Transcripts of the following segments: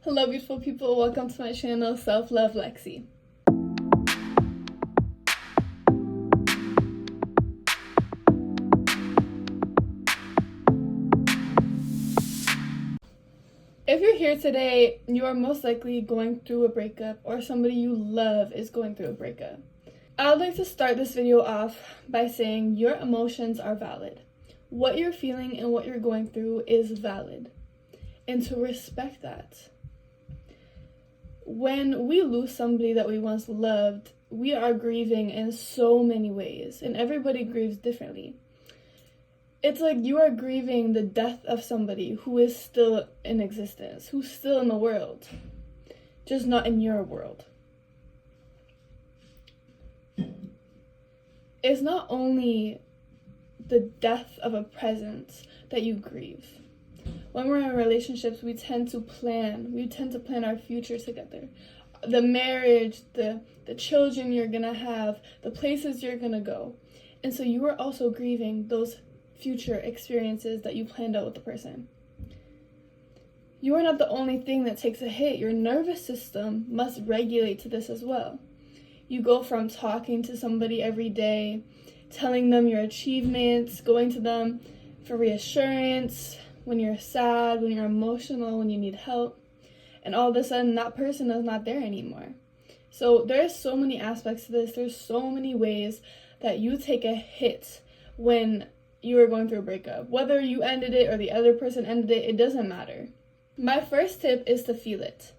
Hello beautiful people, welcome to my channel, Self Love Lexi. If you're here today, you are most likely going through a breakup or somebody you love is going through a breakup. I would like to start this video off by saying your emotions are valid. What you're feeling and what you're going through is valid, and to respect that. When we lose somebody that we once loved, we are grieving in so many ways, and everybody grieves differently. It's like you are grieving the death of somebody who is still in existence, who's still in the world, just not in your world. It's not only the death of a presence that you grieve. When we're in relationships, we tend to plan our future together. The marriage, the children you're gonna have, the places you're gonna go. And so you are also grieving those future experiences that you planned out with the person. You are not the only thing that takes a hit. Your nervous system must regulate to this as well. You go from talking to somebody every day, telling them your achievements, going to them for reassurance, when you're sad, when you're emotional, when you need help, and all of a sudden that person is not there anymore. So there's so many aspects to this. There's so many ways that you take a hit when you are going through a breakup. Whether you ended it or the other person ended it, it doesn't matter. My first tip is to feel it.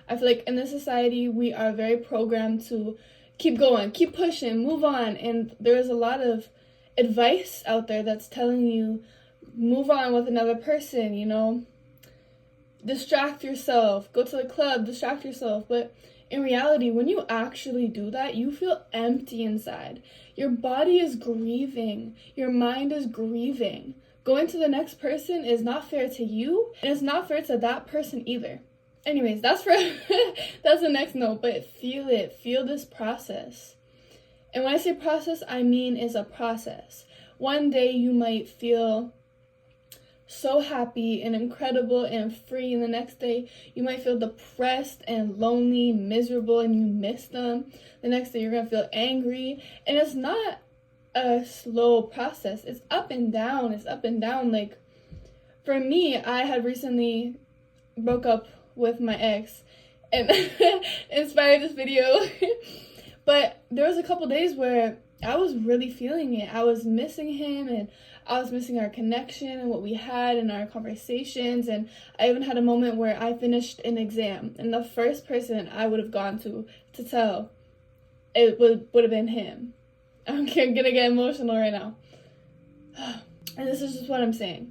I feel like in this society, we are very programmed to keep going, keep pushing, move on. And there's a lot of advice out there that's telling you, move on with another person, distract yourself, go to the club, distract yourself. But in reality, when you actually do that, you feel empty inside. Your body is grieving. Your mind is grieving. Going to the next person is not fair to you, and it's not fair to that person either. Anyways, that's the next note, but feel it. Feel this process. And when I say process, I mean it's a process. One day you might feel so happy and incredible and free, and the next day you might feel depressed and lonely, miserable, and you miss them. The next day you're gonna feel angry, and it's not a slow process. It's up and down. Like for me, I had recently broke up with my ex and inspired this video. But there was a couple days where I was really feeling it. I was missing him, and I was missing our connection and what we had in our conversations. And I even had a moment where I finished an exam, and the first person I would have gone to tell, it would have been him. I'm gonna get emotional right now. And this is just what I'm saying.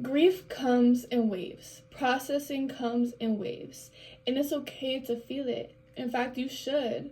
Grief comes in waves. Processing comes in waves. And it's okay to feel it. In fact, you should.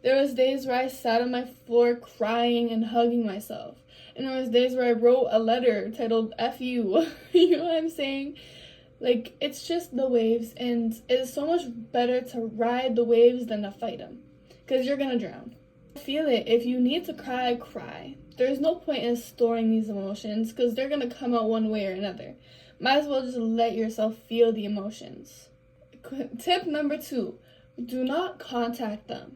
There was days where I sat on my floor crying and hugging myself. And there was days where I wrote a letter titled F you. You know what I'm saying? Like, it's just the waves. And it's so much better to ride the waves than to fight them. Because you're going to drown. Feel it. If you need to cry, cry. There's no point in storing these emotions because they're going to come out one way or another. Might as well just let yourself feel the emotions. Tip number 2, do not contact them.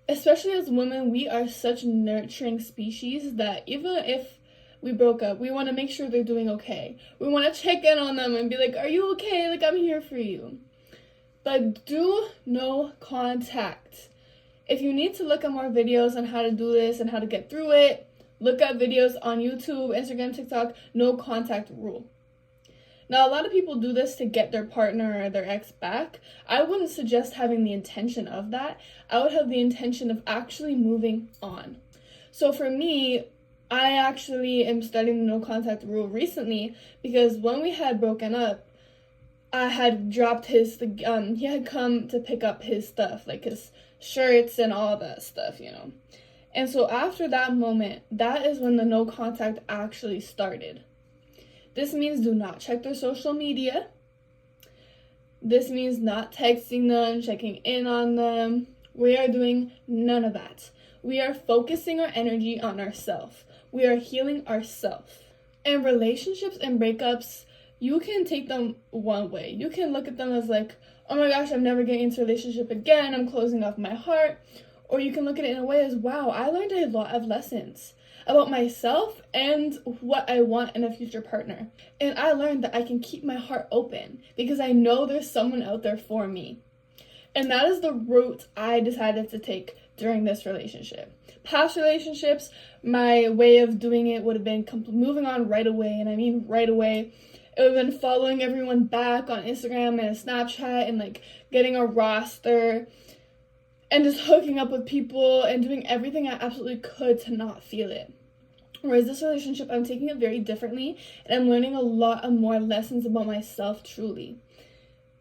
Especially as women, we are such nurturing species that even if we broke up, we want to make sure they're doing okay. We want to check in on them and be like, are you okay? Like, I'm here for you. But do no contact. If you need to look at more videos on how to do this and how to get through it, look at videos on YouTube, Instagram, TikTok, no contact rule. Now, a lot of people do this to get their partner or their ex back. I wouldn't suggest having the intention of that. I would have the intention of actually moving on. So for me, I actually am studying the no contact rule recently because when we had broken up, I had dropped he had come to pick up his stuff, like his shirts and all that stuff, And so after that moment, that is when the no contact actually started. This means do not check their social media. This means not texting them, checking in on them. We are doing none of that. We are focusing our energy on ourselves. We are healing ourselves. In relationships and breakups, you can take them one way. You can look at them as like, oh my gosh, I'm never getting into a relationship again, I'm closing off my heart. Or you can look at it in a way as, wow, I learned a lot of lessons about myself and what I want in a future partner. And I learned that I can keep my heart open because I know there's someone out there for me. And that is the route I decided to take during this relationship. Past relationships, my way of doing it would have been moving on right away. And I mean right away. It would have been following everyone back on Instagram and Snapchat and like getting a roster and just hooking up with people and doing everything I absolutely could to not feel it. Whereas this relationship, I'm taking it very differently, and I'm learning a lot of more lessons about myself truly.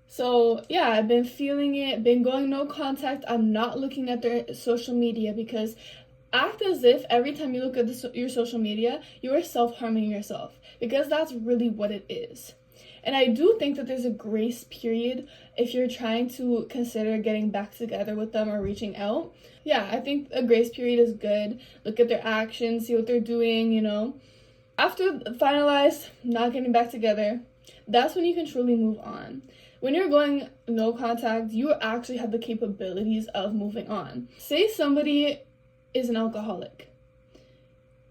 So yeah, I've been feeling it, been going no contact. I'm not looking at their social media because act as if every time you look at your social media, you are self-harming yourself, because that's really what it is. And I do think that there's a grace period if you're trying to consider getting back together with them or reaching out. Yeah, I think a grace period is good. Look at their actions, see what they're doing, After finalized, not getting back together, that's when you can truly move on. When you're going no contact, you actually have the capabilities of moving on. Say somebody is an alcoholic.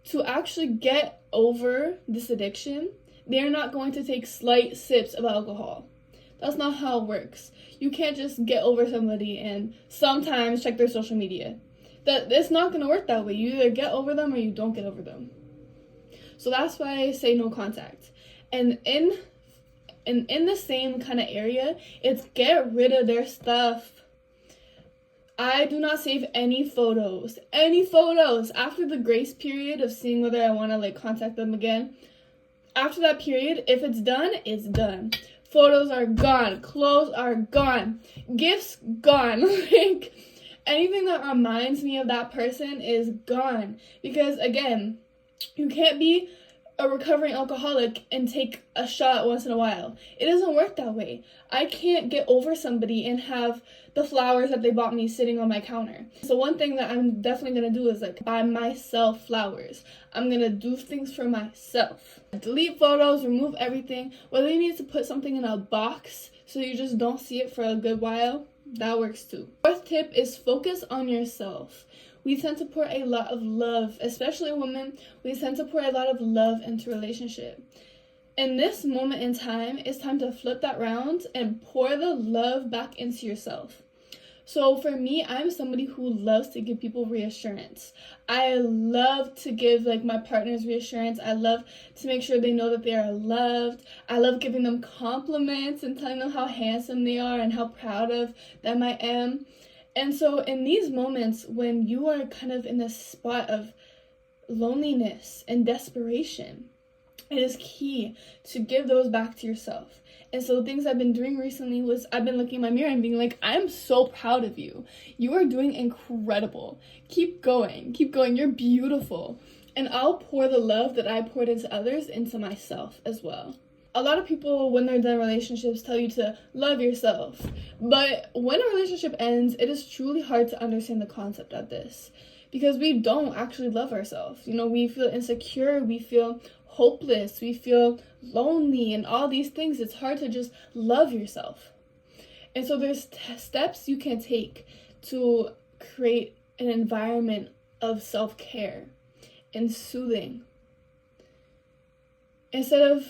To actually get over this addiction, they're not going to take slight sips of alcohol. That's not how it works. You can't just get over somebody and sometimes check their social media. It's not going to work that way. You either get over them or you don't get over them. So that's why I say no contact. And in the same kind of area, it's get rid of their stuff. I do not save any photos. After the grace period of seeing whether I want to contact them again. After that period, if it's done, it's done. Photos are gone. Clothes are gone. Gifts gone. Anything that reminds me of that person is gone. Because again, you can't be a recovering alcoholic and take a shot once in a while. It doesn't work that way. I can't get over somebody and have the flowers that they bought me sitting on my counter. So one thing that I'm definitely going to do is buy myself flowers. I'm going to do things for myself. Delete photos, remove everything. Whether you need to put something in a box so you just don't see it for a good while, that works too. Fourth tip is focus on yourself. We tend to pour a lot of love, especially women, we tend to pour a lot of love into a relationship. In this moment in time, it's time to flip that round and pour the love back into yourself. So for me, I'm somebody who loves to give people reassurance. I love to give my partners reassurance. I love to make sure they know that they are loved. I love giving them compliments and telling them how handsome they are and how proud of them I am. And so in these moments when you are kind of in this spot of loneliness and desperation, it is key to give those back to yourself. And so things I've been doing recently was I've been looking in my mirror and being I'm so proud of you. You are doing incredible. Keep going. You're beautiful. And I'll pour the love that I poured into others into myself as well. A lot of people, when they're done relationships, tell you to love yourself. But when a relationship ends, it is truly hard to understand the concept of this. Because we don't actually love ourselves. We feel insecure, we feel hopeless, we feel lonely, and all these things. It's hard to just love yourself. And so there's steps you can take to create an environment of self-care and soothing. Instead of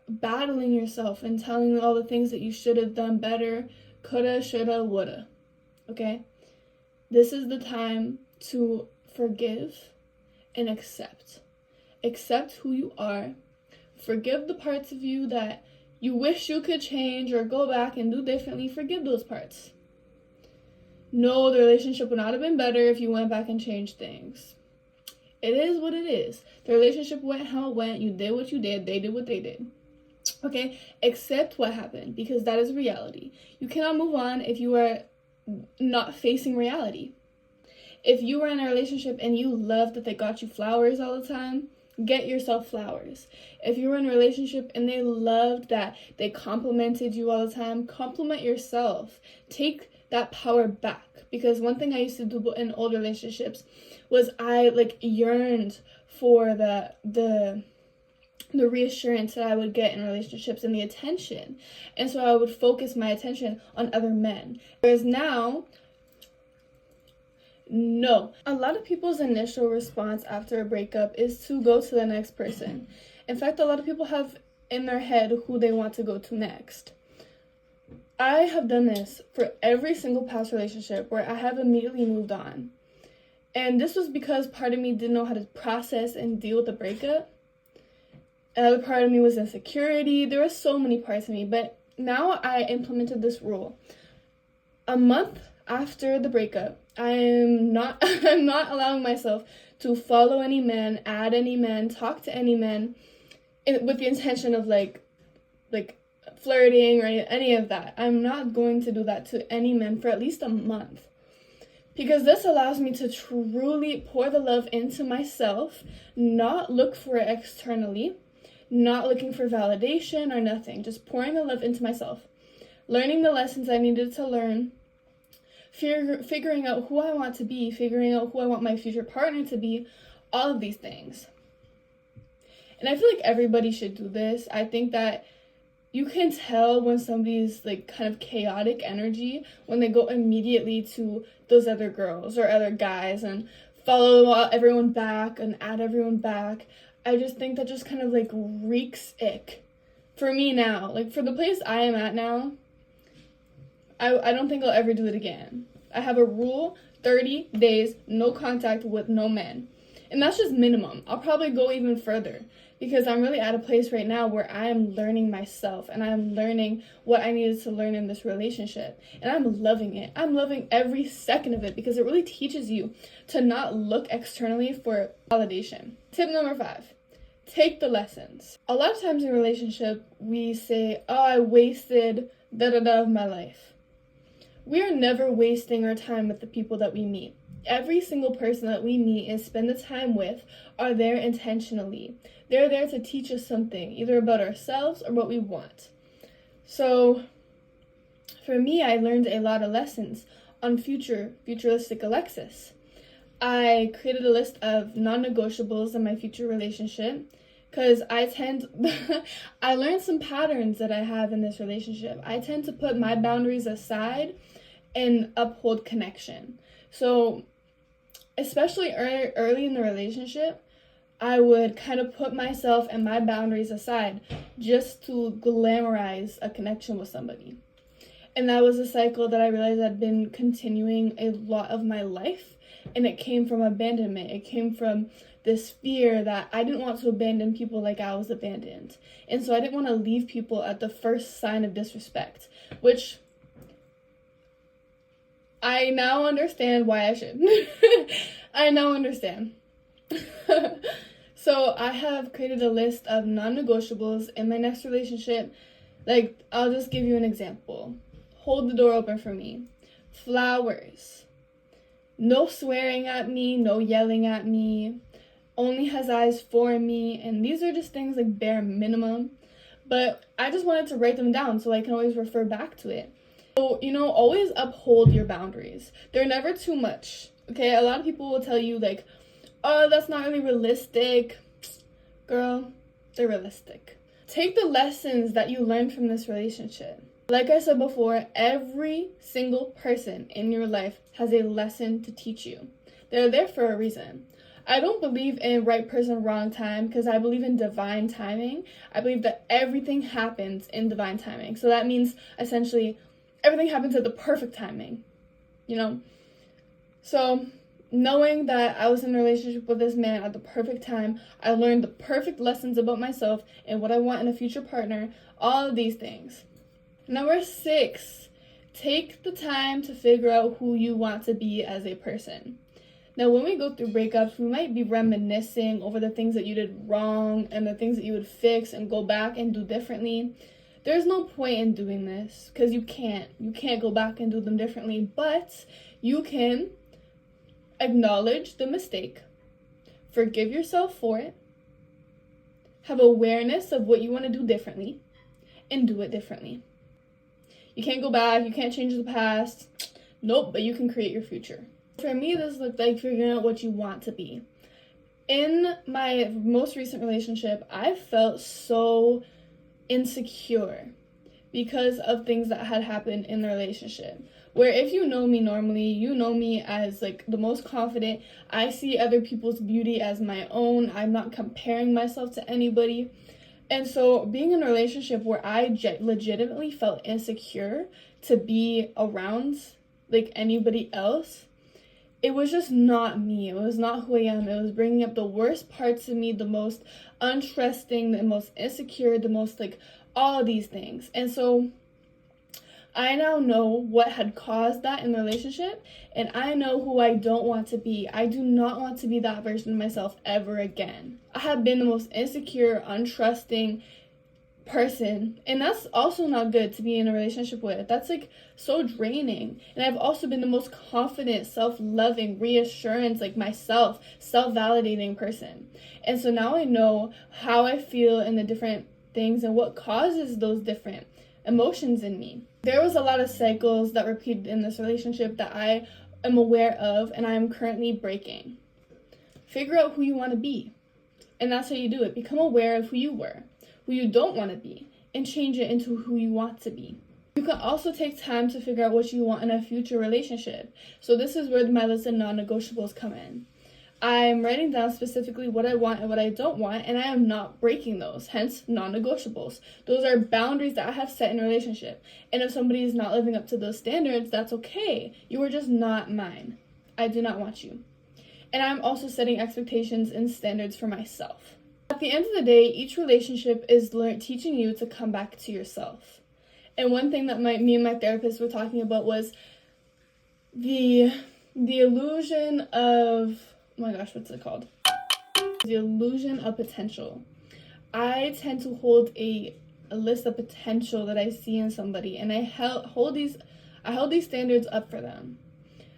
battling yourself and telling all the things that you should have done better, coulda, shoulda, woulda. Okay? This is the time to forgive and accept. Accept who you are. Forgive the parts of you that you wish you could change or go back and do differently. Forgive those parts. No, the relationship would not have been better if you went back and changed things. It is what it is. The relationship went how it went. You did what you did. They did what they did. Okay? Accept what happened, because that is reality. You cannot move on if you are not facing reality. If you were in a relationship and you loved that they got you flowers all the time, get yourself flowers. If you were in a relationship and they loved that they complimented you all the time, compliment yourself. Take that power back. Because one thing I used to do in old relationships was I yearned for the the reassurance that I would get in relationships and the attention. And so I would focus my attention on other men. Whereas now, no. A lot of people's initial response after a breakup is to go to the next person. In fact, a lot of people have in their head who they want to go to next. I have done this for every single past relationship where I have immediately moved on. And this was because part of me didn't know how to process and deal with the breakup. Another part of me was insecurity. There were so many parts of me, but now I implemented this rule. A month after the breakup, I'm not allowing myself to follow any men, add any men, talk to any men with the intention of like flirting or any of that. I'm not going to do that to any men for at least a month. Because this allows me to truly pour the love into myself, not look for it externally, not looking for validation or nothing, just pouring the love into myself, learning the lessons I needed to learn, figuring out who I want to be, figuring out who I want my future partner to be, all of these things. And I feel like everybody should do this. I think that you can tell when somebody's like kind of chaotic energy when they go immediately to those other girls or other guys and follow everyone back and add everyone back. I just think that just kind of like reeks ick for me now. Like for the place I am at now, I don't think I'll ever do it again. I have a rule, 30 days, no contact with no men. And that's just minimum. I'll probably go even further because I'm really at a place right now where I am learning myself and I'm learning what I needed to learn in this relationship. And I'm loving it. I'm loving every second of it because it really teaches you to not look externally for validation. Tip number 5, take the lessons. A lot of times in a relationship, we say, oh, I wasted da-da-da of my life. We are never wasting our time with the people that we meet. Every single person that we meet and spend the time with are there intentionally. They're there to teach us something, either about ourselves or what we want. So, for me, I learned a lot of lessons on futuristic Alexis. I created a list of non-negotiables in my future relationship because I learned some patterns that I have in this relationship. I tend to put my boundaries aside and uphold connection. So, especially early in the relationship, I would kind of put myself and my boundaries aside just to glamorize a connection with somebody. And that was a cycle that I realized I'd been continuing a lot of my life. And it came from abandonment. It came from this fear that I didn't want to abandon people like I was abandoned. And so I didn't want to leave people at the first sign of disrespect, which I now understand why I should. I now understand. So I have created a list of non-negotiables in my next relationship. Like, I'll just give you an example. Hold the door open for me. Flowers. No swearing at me, no yelling at me. Only has eyes for me. And these are just things like bare minimum. But I just wanted to write them down so I can always refer back to it. So, always uphold your boundaries. They're never too much. Okay, a lot of people will tell you like, oh, that's not really realistic. Girl, they're realistic. Take the lessons that you learned from this relationship. Like I said before, every single person in your life has a lesson to teach you. They're there for a reason. I don't believe in right person, wrong time because I believe in divine timing. I believe that everything happens in divine timing. So that means essentially everything happens at the perfect timing, So knowing that I was in a relationship with this man at the perfect time, I learned the perfect lessons about myself and what I want in a future partner, all of these things. Number 6, take the time to figure out who you want to be as a person. Now, when we go through breakups, we might be reminiscing over the things that you did wrong and the things that you would fix and go back and do differently. There's no point in doing this because you can't go back and do them differently, but you can acknowledge the mistake, forgive yourself for it, have awareness of what you want to do differently, and do it differently. You can't go back, you can't change the past. Nope, but you can create your future. For me, this looked like figuring out what you want to be. In my most recent relationship, I felt so insecure because of things that had happened in the relationship. Where if you know me normally, you know me as like the most confident. I see other people's beauty as my own. I'm not comparing myself to anybody. And so being in a relationship where I legitimately felt insecure to be around like anybody else, it was just not me. It was not who I am. It was bringing up the worst parts of me, the most untrusting, the most insecure, the most like all these things. And so I now know what had caused that in the relationship, and I know who I don't want to be. I do not want to be that version of myself ever again. I have been the most insecure, untrusting person, and that's also not good to be in a relationship with. That's like so draining. And I've also been the most confident, self-loving, reassurance, like myself, self-validating person. And so now I know how I feel in the different things and what causes those different emotions in me. There was a lot of cycles that repeated in this relationship that I am aware of and I am currently breaking. Figure out who you want to be. And that's how you do it. Become aware of who you were, who you don't want to be, and change it into who you want to be. You can also take time to figure out what you want in a future relationship. So this is where my list of non-negotiables come in. I'm writing down specifically what I want and what I don't want, and I am not breaking those, hence non-negotiables. Those are boundaries that I have set in a relationship. And if somebody is not living up to those standards, that's okay. You are just not mine. I do not want you. And I'm also setting expectations and standards for myself. At the end of the day, each relationship is teaching you to come back to yourself. And one thing that me and my therapist were talking about was the illusion of, oh my gosh, what's it called? The illusion of potential. I tend to hold a list of potential that I see in somebody, and I hold these standards up for them.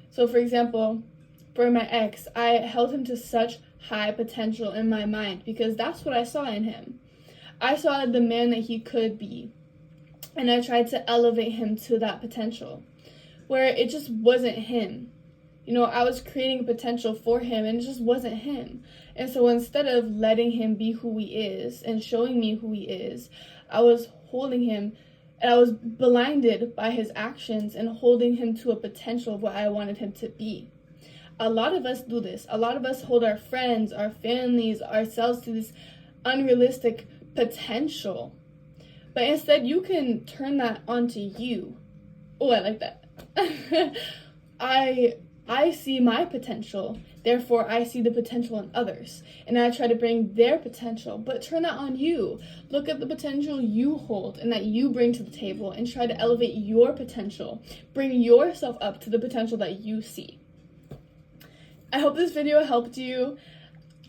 So for example, for my ex, I held him to such high potential in my mind because that's what I saw in him. I saw the man that he could be, and I tried to elevate him to that potential, where it just wasn't him. You know, I was creating a potential for him, and it just wasn't him. And so instead of letting him be who he is and showing me who he is, I was holding him, and I was blinded by his actions and holding him to a potential of what I wanted him to be. A lot of us do this. A lot of us hold our friends, our families, ourselves to this unrealistic potential. But instead, you can turn that onto you. Oh, I like that. I see my potential, therefore I see the potential in others, and I try to bring their potential, but turn that on you. Look at the potential you hold and that you bring to the table and try to elevate your potential. Bring yourself up to the potential that you see. I hope this video helped you.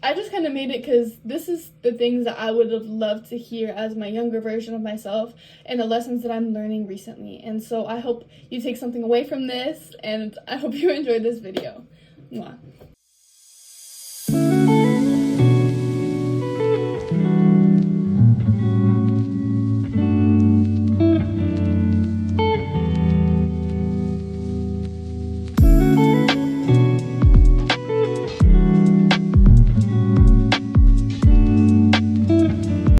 I just kind of made it because this is the things that I would have loved to hear as my younger version of myself and the lessons that I'm learning recently. And so I hope you take something away from this, and I hope you enjoyed this video. Mwah.